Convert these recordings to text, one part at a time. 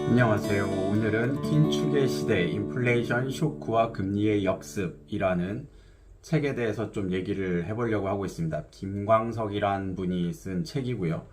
안녕하세요. 오늘은 긴축의 시대, 인플레이션 쇼크와 금리의 역습이라는 책에 대해서 좀 얘기를 해보려고 하고 있습니다. 김광석이란 분이 쓴 책이고요.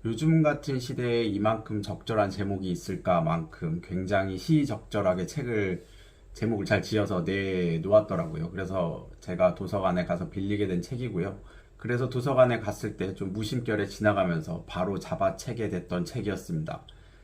요즘 같은 시대에 이만큼 적절한 제목이 있을까만큼 굉장히 시적절하게 제목을 잘 지어서 내놓았더라고요. 그래서 제가 도서관에 가서 빌리게 된 책이고요. 그래서 도서관에 갔을 때 좀 무심결에 지나가면서 바로 잡아채게 됐던 책이었습니다.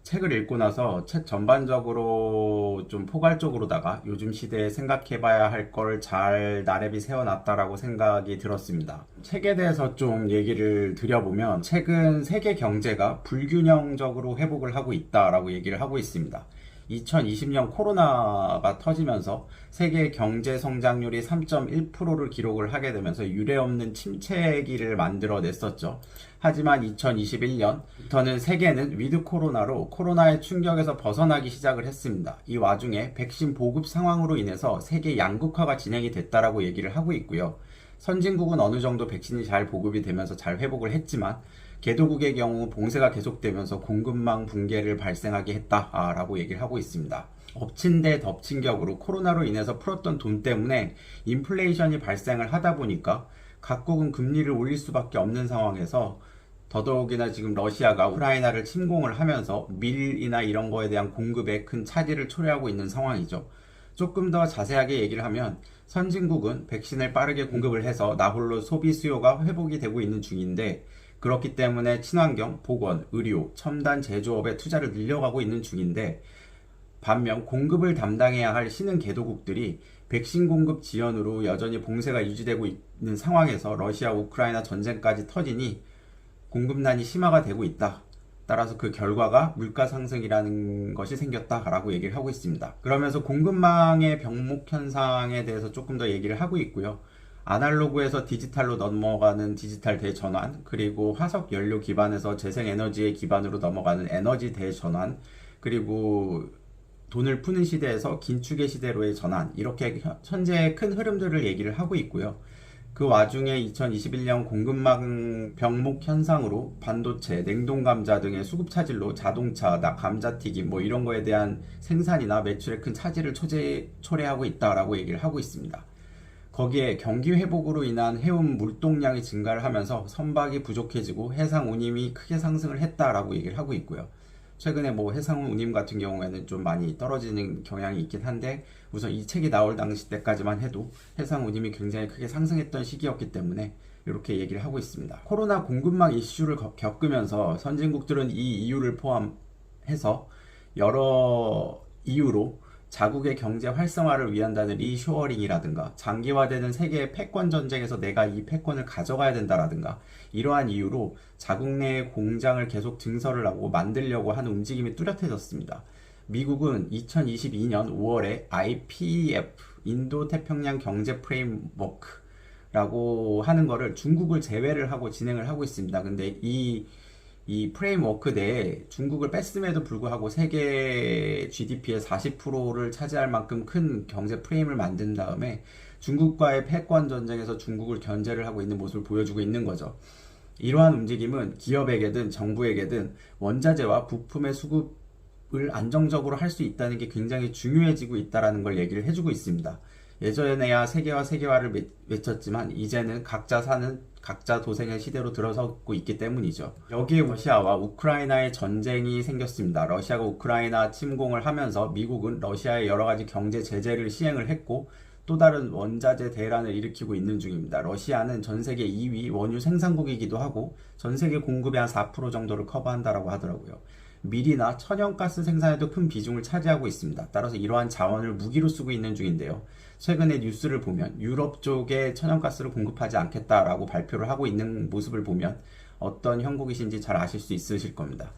책을 읽고 나서 책 전반적으로 좀 포괄적으로다가 요즘 시대에 생각해봐야 할 걸 잘 나래비 세워놨다라고 생각이 들었습니다. 책에 대해서 좀 얘기를 드려보면 최근 세계 경제가 불균형적으로 회복을 하고 있다라고 얘기를 하고 있습니다. 2020년 코로나가 터지면서 세계 경제 성장률이 3.1%를 기록을 하게 되면서 유례없는 침체기를 만들어냈었죠. 하지만 2021년부터는 세계는 위드 코로나로 코로나의 충격에서 벗어나기 시작을 했습니다. 이 와중에 백신 보급 상황으로 인해서 세계 양극화가 진행이 됐다라고 얘기를 하고 있고요. 선진국은 어느 정도 백신이 잘 보급이 되면서 잘 회복을 했지만 개도국의 경우 봉쇄가 계속되면서 공급망 붕괴를 발생하게 했다라고 얘기를 하고 있습니다. 엎친 데 덮친 격으로 코로나로 인해서 풀었던 돈 때문에 인플레이션이 발생을 하다 보니까 각국은 금리를 올릴 수밖에 없는 상황에서 더더욱이나 지금 러시아가 우크라이나를 침공을 하면서 밀이나 이런 거에 대한 공급에 큰 차질을 초래하고 있는 상황이죠. 조금 더 자세하게 얘기를 하면 선진국은 백신을 빠르게 공급을 해서 나홀로 소비 수요가 회복이 되고 있는 중인데, 그렇기 때문에 친환경, 보건, 의료, 첨단 제조업에 투자를 늘려가고 있는 중인데, 반면 공급을 담당해야 할 신흥 개도국들이 백신 공급 지연으로 여전히 봉쇄가 유지되고 있는 상황에서 러시아 우크라이나 전쟁까지 터지니 공급난이 심화가 되고 있다. 따라서 그 결과가 물가 상승이라는 것이 생겼다라고 얘기를 하고 있습니다. 그러면서 공급망의 병목 현상에 대해서 조금 더 얘기를 하고 있고요. 아날로그에서 디지털로 넘어가는 디지털 대전환, 그리고 화석 연료 기반에서 재생에너지의 기반으로 넘어가는 에너지 대전환, 그리고 돈을 푸는 시대에서 긴축의 시대로의 전환, 이렇게 현재의 큰 흐름들을 얘기를 하고 있고요. 그 와중에 2021년 공급망 병목 현상으로 반도체, 냉동감자 등의 수급 차질로 자동차, 감자튀김 이런 거에 대한 생산이나 매출에 큰 차질을 초래하고 있다라고 얘기를 하고 있습니다. 거기에 경기 회복으로 인한 해운 물동량이 증가를 하면서 선박이 부족해지고 해상 운임이 크게 상승을 했다라고 얘기를 하고 있고요. 최근에 해상 운임 같은 경우에는 좀 많이 떨어지는 경향이 있긴 한데, 우선 이 책이 나올 당시 때까지만 해도 해상 운임이 굉장히 크게 상승했던 시기였기 때문에 이렇게 얘기를 하고 있습니다. 코로나 공급망 이슈를 겪으면서 선진국들은 이 이유를 포함해서 여러 이유로 자국의 경제 활성화를 위한다는 리쇼어링이라든가 장기화되는 세계의 패권 전쟁에서 내가 이 패권을 가져가야 된다라든가 이러한 이유로 자국 내 공장을 계속 증설을 하고 만들려고 하는 움직임이 뚜렷해졌습니다. 미국은 2022년 5월에 IPEF 인도-태평양 경제 프레임워크라고 하는 거를 중국을 제외를 하고 진행을 하고 있습니다. 근데 이 프레임워크 내에 중국을 뺐음에도 불구하고 세계 GDP의 40%를 차지할 만큼 큰 경제 프레임을 만든 다음에 중국과의 패권 전쟁에서 중국을 견제를 하고 있는 모습을 보여주고 있는 거죠. 이러한 움직임은 기업에게든 정부에게든 원자재와 부품의 수급을 안정적으로 할 수 있다는 게 굉장히 중요해지고 있다는 걸 얘기를 해주고 있습니다. 예전에야 세계화를 외쳤지만 이제는 각자 사는 각자 도생의 시대로 들어서고 있기 때문이죠. 여기에 러시아와 우크라이나의 전쟁이 생겼습니다. 러시아가 우크라이나 침공을 하면서 미국은 러시아의 여러 가지 경제 제재를 시행을 했고 또 다른 원자재 대란을 일으키고 있는 중입니다. 러시아는 전 세계 2위 원유 생산국이기도 하고 전 세계 공급의 한 4% 정도를 커버한다라고 하더라고요. 밀이나 천연가스 생산에도 큰 비중을 차지하고 있습니다. 따라서 이러한 자원을 무기로 쓰고 있는 중인데요. 최근에 뉴스를 보면 유럽 쪽에 천연가스를 공급하지 않겠다라고 발표를 하고 있는 모습을 보면 어떤 형국이신지 잘 아실 수 있으실 겁니다.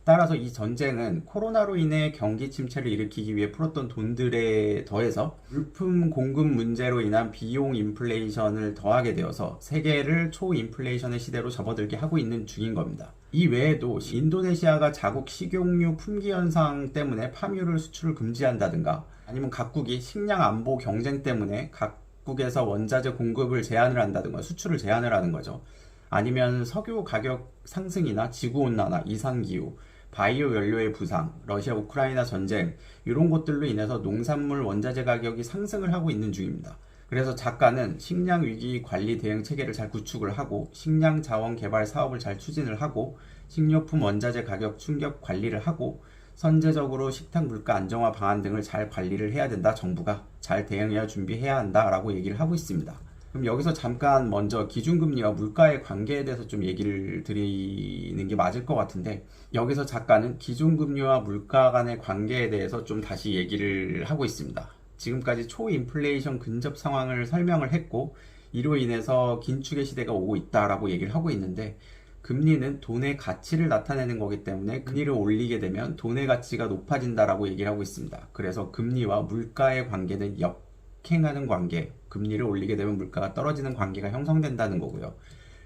따라서 이 전쟁은 코로나로 인해 경기 침체를 일으키기 위해 풀었던 돈들에 더해서 물품 공급 문제로 인한 비용 인플레이션을 더하게 되어서 세계를 초인플레이션의 시대로 접어들게 하고 있는 중인 겁니다. 이 외에도 인도네시아가 자국 식용유 품귀 현상 때문에 파묘를 수출을 금지한다든가 아니면 각국이 식량 안보 경쟁 때문에 각국에서 원자재 공급을 제한을 한다든가 수출을 제한을 하는 거죠. 아니면 석유 가격 상승이나 지구온난화, 이상기후, 바이오 연료의 부상, 러시아 우크라이나 전쟁 이런 것들로 인해서 농산물 원자재 가격이 상승을 하고 있는 중입니다. 그래서 작가는 식량 위기 관리 대응 체계를 잘 구축을 하고 식량 자원 개발 사업을 잘 추진을 하고 식료품 원자재 가격 충격 관리를 하고 선제적으로 식탁 물가 안정화 방안 등을 잘 관리를 해야 된다. 정부가 잘 대응해야 준비해야 한다라고 얘기를 하고 있습니다. 그럼 여기서 잠깐 먼저 기준금리와 물가의 관계에 대해서 좀 얘기를 드리는 게 맞을 것 같은데, 여기서 작가는 기준금리와 물가 간의 관계에 대해서 좀 다시 얘기를 하고 있습니다. 지금까지 초인플레이션 근접 상황을 설명을 했고, 이로 인해서 긴축의 시대가 오고 있다라고 얘기를 하고 있는데, 금리는 돈의 가치를 나타내는 거기 때문에 금리를 올리게 되면 돈의 가치가 높아진다라고 얘기를 하고 있습니다. 그래서 금리와 물가의 관계는 역행하는 관계, 금리를 올리게 되면 물가가 떨어지는 관계가 형성된다는 거고요.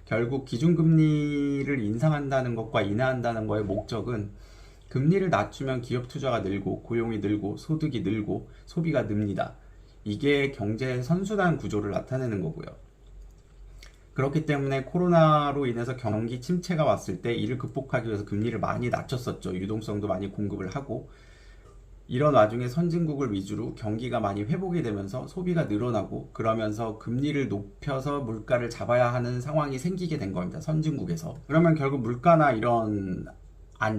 결국 기준금리를 인상한다는 것과 인하한다는 것의 목적은 금리를 낮추면 기업 투자가 늘고 고용이 늘고 소득이 늘고 소비가 늡니다. 이게 경제의 선순환 구조를 나타내는 거고요. 그렇기 때문에 코로나로 인해서 경기 침체가 왔을 때 이를 극복하기 위해서 금리를 많이 낮췄었죠. 유동성도 많이 공급을 하고, 이런 와중에 선진국을 위주로 경기가 많이 회복이 되면서 소비가 늘어나고, 그러면서 금리를 높여서 물가를 잡아야 하는 상황이 생기게 된 겁니다. 선진국에서. 그러면 결국 물가나 이런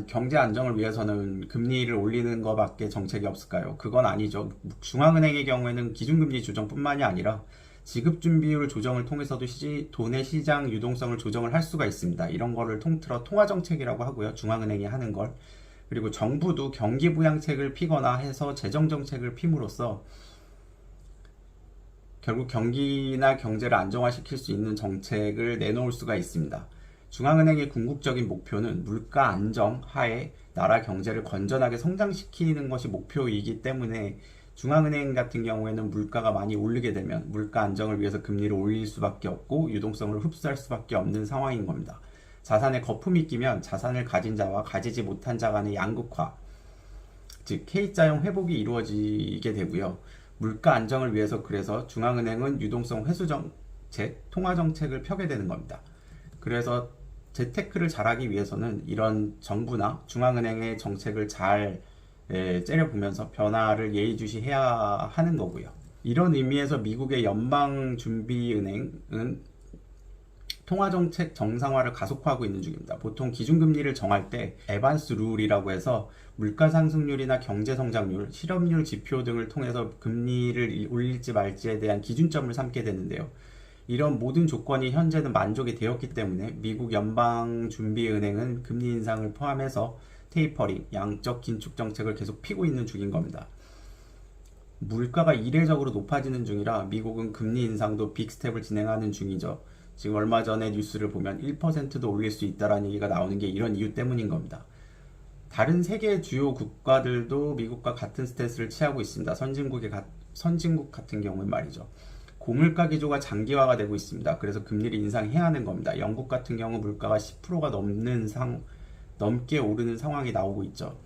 경제 안정을 위해서는 금리를 올리는 것밖에 정책이 없을까요? 그건 아니죠. 중앙은행의 경우에는 기준금리 조정뿐만이 아니라 지급준비율 조정을 통해서도 돈의 시장 유동성을 조정을 할 수가 있습니다. 이런 거를 통틀어 통화정책이라고 하고요. 중앙은행이 하는 걸. 그리고 정부도 경기부양책을 피거나 해서 재정정책을 핌으로써 결국 경기나 경제를 안정화시킬 수 있는 정책을 내놓을 수가 있습니다. 중앙은행의 궁극적인 목표는 물가 안정 하에 나라 경제를 건전하게 성장시키는 것이 목표이기 때문에 중앙은행 같은 경우에는 물가가 많이 오르게 되면 물가 안정을 위해서 금리를 올릴 수밖에 없고 유동성을 흡수할 수밖에 없는 상황인 겁니다. 자산에 거품이 끼면 자산을 가진 자와 가지지 못한 자 간의 양극화, 즉 K자형 회복이 이루어지게 되고요. 물가 안정을 위해서 그래서 중앙은행은 유동성 회수 정책, 통화 정책을 펴게 되는 겁니다. 그래서 재테크를 잘하기 위해서는 이런 정부나 중앙은행의 정책을 잘 째려보면서 변화를 예의주시해야 하는 거고요. 이런 의미에서 미국의 연방준비은행은 통화정책 정상화를 가속화하고 있는 중입니다. 보통 기준금리를 정할 때 에반스 룰이라고 해서 물가상승률이나 경제성장률, 실업률 지표 등을 통해서 금리를 올릴지 말지에 대한 기준점을 삼게 되는데요. 이런 모든 조건이 현재는 만족이 되었기 때문에 미국 연방준비은행은 금리 인상을 포함해서 테이퍼링, 양적 긴축 정책을 계속 피고 있는 중인 겁니다. 물가가 이례적으로 높아지는 중이라 미국은 금리 인상도 빅스텝을 진행하는 중이죠. 지금 얼마 전에 뉴스를 보면 1%도 올릴 수 있다라는 얘기가 나오는 게 이런 이유 때문인 겁니다. 다른 세계 주요 국가들도 미국과 같은 스탠스를 취하고 있습니다. 선진국 같은 경우는 말이죠. 고물가 기조가 장기화가 되고 있습니다. 그래서 금리를 인상해야 하는 겁니다. 영국 같은 경우 물가가 10%가 넘게 오르는 상황이 나오고 있죠.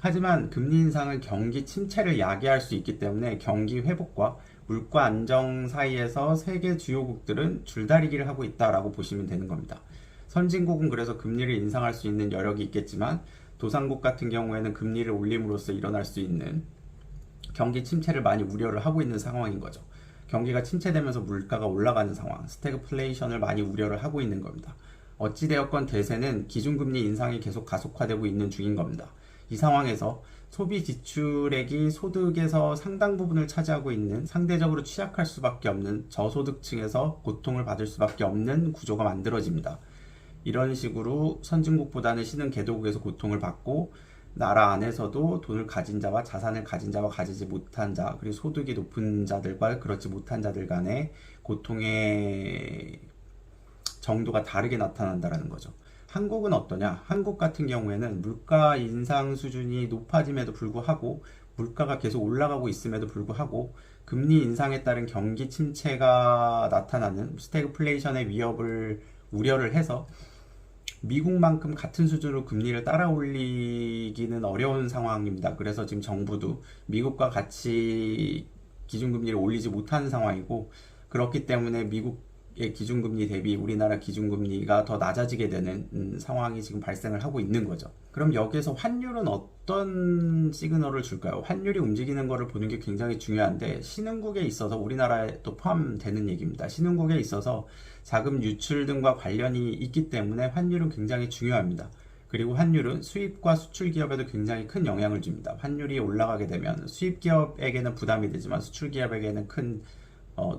하지만 금리 인상은 경기 침체를 야기할 수 있기 때문에 경기 회복과 물가 안정 사이에서 세계 주요국들은 줄다리기를 하고 있다라고 보시면 되는 겁니다. 선진국은 그래서 금리를 인상할 수 있는 여력이 있겠지만 도상국 같은 경우에는 금리를 올림으로써 일어날 수 있는 경기 침체를 많이 우려를 하고 있는 상황인 거죠. 경기가 침체되면서 물가가 올라가는 상황, 스태그플레이션을 많이 우려를 하고 있는 겁니다. 어찌되었건 대세는 기준금리 인상이 계속 가속화되고 있는 중인 겁니다. 이 상황에서 소비 지출액이 소득에서 상당 부분을 차지하고 있는 상대적으로 취약할 수밖에 없는 저소득층에서 고통을 받을 수밖에 없는 구조가 만들어집니다. 이런 식으로 선진국보다는 신흥 개도국에서 고통을 받고 나라 안에서도 돈을 가진 자와 자산을 가진 자와 가지지 못한 자, 그리고 소득이 높은 자들과 그렇지 못한 자들 간의 고통의 정도가 다르게 나타난다는 거죠. 한국은 어떠냐? 한국 같은 경우에는 물가 인상 수준이 높아짐에도 불구하고 물가가 계속 올라가고 있음에도 불구하고 금리 인상에 따른 경기 침체가 나타나는 스태그플레이션의 위협을 우려를 해서 미국만큼 같은 수준으로 금리를 따라 올리기는 어려운 상황입니다. 그래서 지금 정부도 미국과 같이 기준금리를 올리지 못하는 상황이고, 그렇기 때문에 미국의 미국의 기준금리 대비 우리나라 기준금리가 더 낮아지게 되는 상황이 지금 발생을 하고 있는 거죠. 그럼 여기에서 환율은 어떤 시그널을 줄까요? 환율이 움직이는 것을 보는 게 굉장히 중요한데, 신흥국에 있어서 우리나라에 또 포함되는 얘기입니다. 신흥국에 있어서 자금 유출 등과 관련이 있기 때문에 환율은 굉장히 중요합니다. 그리고 환율은 수입과 수출 기업에도 굉장히 큰 영향을 줍니다. 환율이 올라가게 되면 수입 기업에게는 부담이 되지만 수출 기업에게는 큰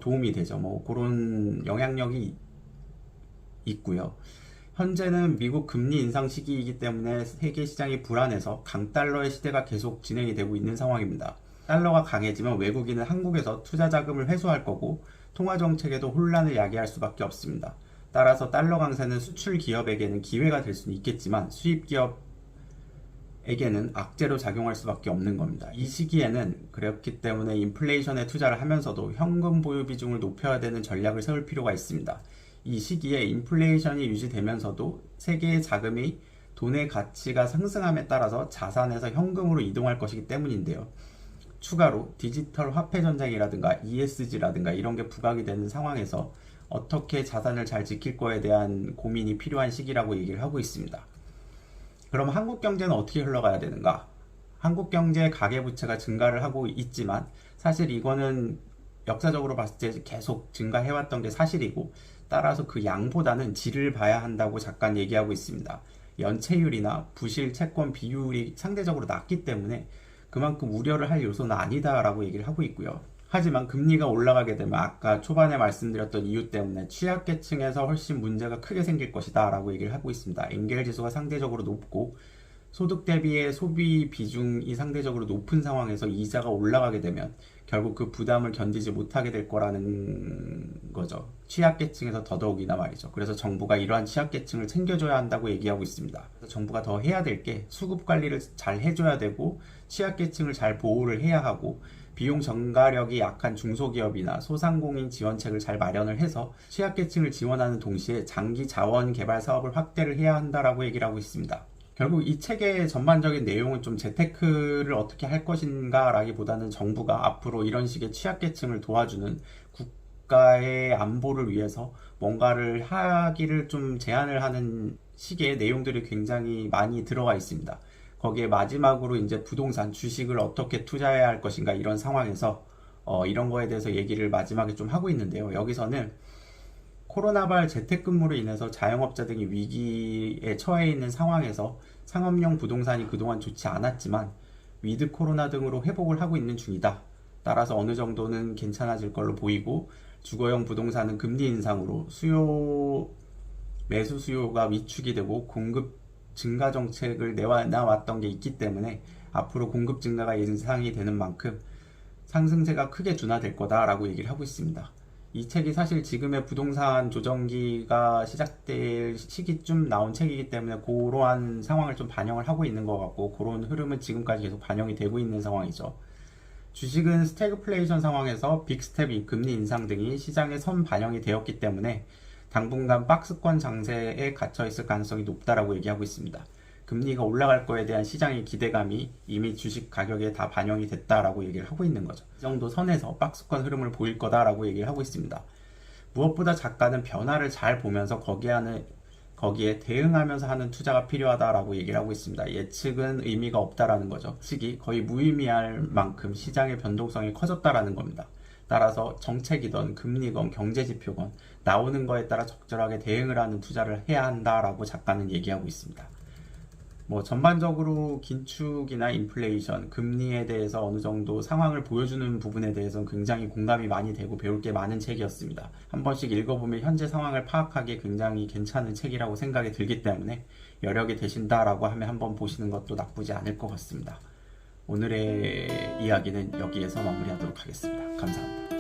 도움이 되죠. 뭐 그런 영향력이 있고요. 현재는 미국 금리 인상 시기이기 때문에 세계 시장이 불안해서 강달러의 시대가 계속 진행이 되고 있는 상황입니다. 달러가 강해지면 외국인은 한국에서 투자 자금을 회수할 거고 통화 정책에도 혼란을 야기할 수밖에 없습니다. 따라서 달러 강세는 수출 기업에게는 기회가 될 수는 있겠지만 수입 기업에게는 악재로 작용할 수밖에 없는 겁니다. 이 시기에는 그렇기 때문에 인플레이션에 투자를 하면서도 현금 보유 비중을 높여야 되는 전략을 세울 필요가 있습니다. 이 시기에 인플레이션이 유지되면서도 세계의 자금이 돈의 가치가 상승함에 따라서 자산에서 현금으로 이동할 것이기 때문인데요. 추가로 디지털 화폐 전쟁이라든가 ESG라든가 이런 게 부각이 되는 상황에서 어떻게 자산을 잘 지킬 거에 대한 고민이 필요한 시기라고 얘기를 하고 있습니다. 그럼 한국 경제는 어떻게 흘러가야 되는가? 한국 경제 가계부채가 증가를 하고 있지만 사실 이거는 역사적으로 봤을 때 계속 증가해왔던 게 사실이고, 따라서 그 양보다는 질을 봐야 한다고 잠깐 얘기하고 있습니다. 연체율이나 부실 채권 비율이 상대적으로 낮기 때문에 그만큼 우려를 할 요소는 아니다라고 얘기를 하고 있고요. 하지만 금리가 올라가게 되면 아까 초반에 말씀드렸던 이유 때문에 취약계층에서 훨씬 문제가 크게 생길 것이다 라고 얘기를 하고 있습니다. 엔겔 지수가 상대적으로 높고 소득 대비의 소비 비중이 상대적으로 높은 상황에서 이자가 올라가게 되면 결국 그 부담을 견디지 못하게 될 거라는 거죠. 취약계층에서 더더욱이나 말이죠. 그래서 정부가 이러한 취약계층을 챙겨줘야 한다고 얘기하고 있습니다. 그래서 정부가 더 해야 될 게 수급 관리를 잘 해줘야 되고 취약계층을 잘 보호를 해야 하고, 비용 전가력이 약한 중소기업이나 소상공인 지원책을 잘 마련을 해서 취약계층을 지원하는 동시에 장기 자원 개발 사업을 확대를 해야 한다라고 얘기를 하고 있습니다. 결국 이 책의 전반적인 내용은 좀 재테크를 어떻게 할 것인가 라기보다는 정부가 앞으로 이런 식의 취약계층을 도와주는 국가의 안보를 위해서 뭔가를 하기를 좀 제안을 하는 식의 내용들이 굉장히 많이 들어가 있습니다. 거기에 마지막으로 이제 부동산, 주식을 어떻게 투자해야 할 것인가 이런 상황에서 이런 거에 대해서 얘기를 마지막에 좀 하고 있는데요. 여기서는 코로나발 재택근무로 인해서 자영업자 등이 위기에 처해 있는 상황에서 상업용 부동산이 그동안 좋지 않았지만 위드 코로나 등으로 회복을 하고 있는 중이다. 따라서 어느 정도는 괜찮아질 걸로 보이고, 주거용 부동산은 금리 인상으로 매수 수요가 위축이 되고 공급 증가 정책을 내놔왔던 게 있기 때문에 앞으로 공급 증가가 예상이 되는 만큼 상승세가 크게 둔화될 거다라고 얘기를 하고 있습니다. 이 책이 사실 지금의 부동산 조정기가 시작될 시기쯤 나온 책이기 때문에 그러한 상황을 좀 반영을 하고 있는 것 같고, 그런 흐름은 지금까지 계속 반영이 되고 있는 상황이죠. 주식은 스태그플레이션 상황에서 빅스텝 금리 인상 등이 시장에 선 반영이 되었기 때문에 당분간 박스권 장세에 갇혀 있을 가능성이 높다라고 얘기하고 있습니다. 금리가 올라갈 거에 대한 시장의 기대감이 이미 주식 가격에 다 반영이 됐다라고 얘기를 하고 있는 거죠. 이 정도 선에서 박스권 흐름을 보일 거다라고 얘기를 하고 있습니다. 무엇보다 작가는 변화를 잘 보면서 거기에 대응하면서 하는 투자가 필요하다라고 얘기를 하고 있습니다. 예측은 의미가 없다라는 거죠. 예측이 거의 무의미할 만큼 시장의 변동성이 커졌다라는 겁니다. 따라서 정책이든 금리건 경제지표건 나오는 거에 따라 적절하게 대응을 하는 투자를 해야 한다라고 작가는 얘기하고 있습니다. 전반적으로 긴축이나 인플레이션, 금리에 대해서 어느 정도 상황을 보여주는 부분에 대해서는 굉장히 공감이 많이 되고 배울 게 많은 책이었습니다. 한 번씩 읽어보면 현재 상황을 파악하기에 굉장히 괜찮은 책이라고 생각이 들기 때문에 여력이 되신다라고 하면 한번 보시는 것도 나쁘지 않을 것 같습니다. 오늘의 이야기는 여기에서 마무리하도록 하겠습니다. 감사합니다.